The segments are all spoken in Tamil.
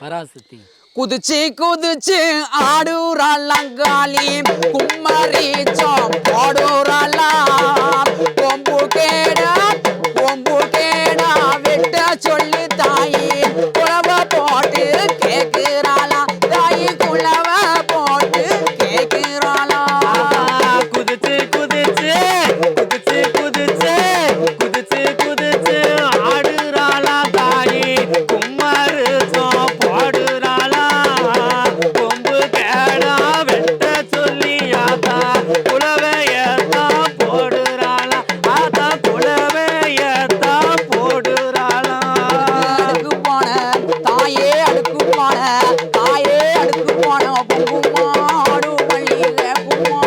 பராசக்தி. குதிச்சு குதிச்சு ஆடுறாளங்காளி கும்மரிச்சோம் போடுறாளாம் கொம்பு கேடா வெட்ட சொல்லி தாயி குழவ போட்டு கேக்குறாளா தாயி குழவ போட்டு கேக்குறாளா குதிச்சு குதிச்சு குதிச்சு குதிச்சு குதிச்சு குதிச்சு ஆடுறாளா தாயி கும்மரிச்சோம் போடுறாளா கொம்பு கேடா வெட்ட சொல்லி ஆத்தா குலவையத்தான் போடுறாளா ஆத்தா குலவையத்தான் போடுறாளா. அடுக்கு போன தாயே அடுக்கு போன தாயே அடுக்கு போன பொங்குமாடு மல்லிகை கும்மா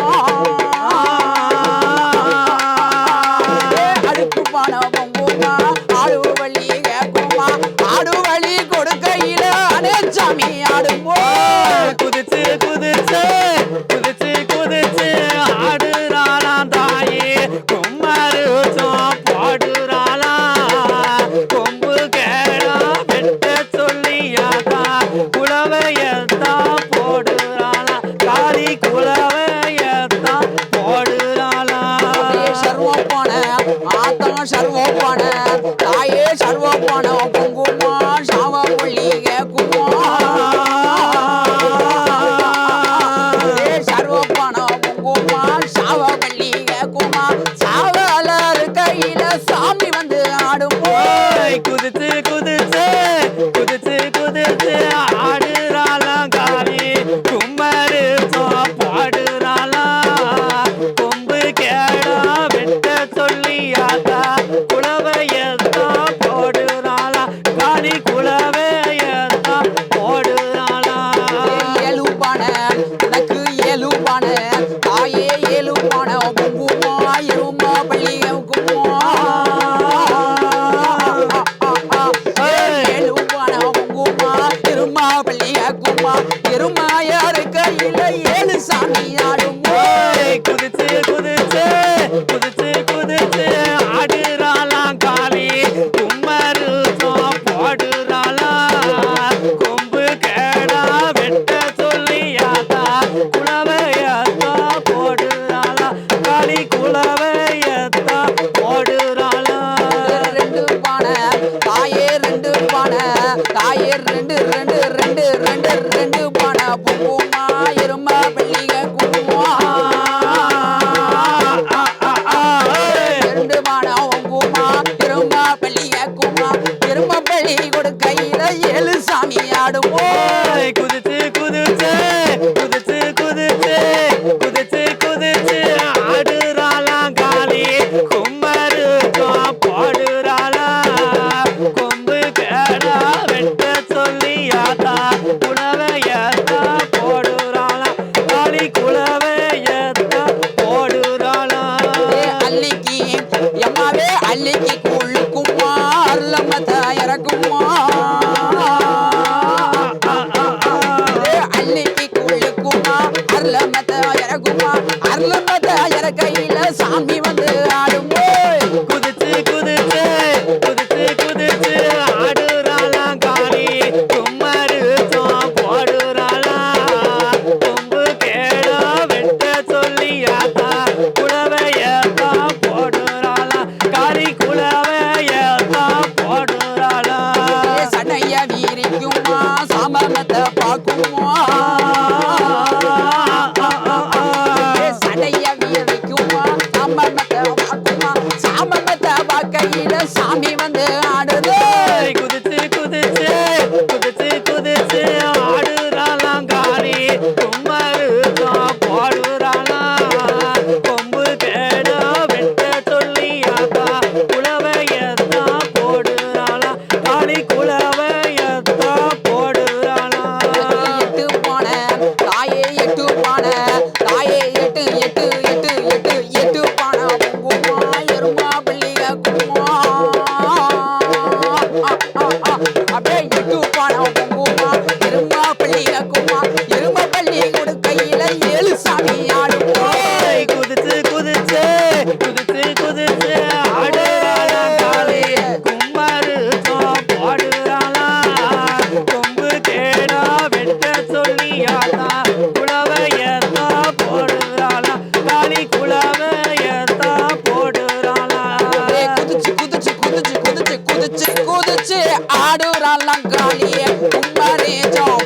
அடுக்கு போன பொங்குமா ஆடு மல்லிகை கும்மா ஆடு வழி கொடுக்கையில அனேச்சாமி ஆடுமோ குதிச்சு குதிச்சு குதிச்சு குதிச்சு ஆடுறாளா தாயே கும்மரிச்சோம் போடுறாளா கொம்பு கேடா வெட்ட சொல்லியாதா குலவையத்தான் போடுறாளா காளி குலவையத்தான் போடுறாளா. சர்வம் போன ஆத்தம் சர்வம் போன தாயே சர்வம் போன பொங்குமா சாவ மல்லிகை கும்மா சர்வப்பான பொங்குமா சாவ மல்லிகை கும்மா சாவலர் கையில சாமி வந்து ஆடுமோ குதிச்சு குதிச்சு குதிச்சு குதிச்சு ஆடுறாளா காளி கும்மரிச்சோம் போடுறாளா கொம்பு கேடா வெட்ட சொல்லியாத்தா குலவையத்தான் போடுறாளா காளி குலவையத்தான் போடுறாளா. ஏழுபான உனக்கு ஏழுபான தாயே ஏழுபான பொங்குமா இருமா பள்ளிகை கும்மா ஏழுபான பொங்குமா இருமா பள்ளிகை கும்மா எருமாயார் கையில ஏழு சாமி ஆடுமோ குதிச்சு குதிச்சு குதிச்சு குதிச்சு ஆடுறாளா காளி கும்மரிச்சோம் போடுறாளா கொம்பு கேடா வெட்ட சொல்லியாத்தா குலவையத்தான் போடுறாளா காளி குலவையத்தான் போடுறாளா. ரெண்டு பானை தாயே ரெண்டு பானை தாயே ரெண்டு ரெண்டு ரெண்டு ரெண்டு ரெண்டு பானை பொங்குமா இருமா பள்ளிகை கும்மா ரெண்டு பானை ஒங்குமா இருமா பள்ளிகை கும்மா இரும பள்ளி கொடுக்கையில ஏழு சாமி ஆடுமோ குதிச்சு குதிச்சு குதிச்சு குதிச்சு குதிச்சு குதிச்சு ஆடுறாளா காளி கும்மரிச்சோம் போடுறாளா கொம்பு கேடா வெட்ட சொல்லியாத்தா குலவையத்தான் போடுறாளா காளி குலவையத்தான் போடுறாளா. அள்ளிக்கு எம்மாவே அள்ளிக்கு குள்ளுக்குமா அருளம்மத இறக்குமா அள்ளிக்கு குள்ளுக்குமா அருளம்மத இறக்குமா அருளம்மத இறக்கையில சாமி வந்து ஆடுமோ குதிச்சு குதிச்சு குதிச்சு குதிச்சு ஆடுறாளா காளி கும்மரிச்சோம் போடுறாளா கொம்பு கேடா வெட்ட சொல்லியாத்தா குலவையத்தான் போடுறாளா காளி குலவையத்தான் போடுறாளா. சடைய வீரிக்குமா சாமமத்தை பார்க்குமா சடைய வீரிக்குமா சாமமத்தை பார்க்குமா சாமமத்தை பார்க்கையில சாமி வந்து ஆடுது குதிச்சு குதிச்சு குதிச்சு குதிச்சு ஆடுறாளா காளி கும்மரிச்சோம் போடுறாளா கொம்பு கேடா வெட்ட சொல்லியாத்தா குலவையத்தான் போடுறாளா காளி குலவையத்தான் போடுறாளா. எட்டு பாடுறாளாம் காளி கும்பரேஜம்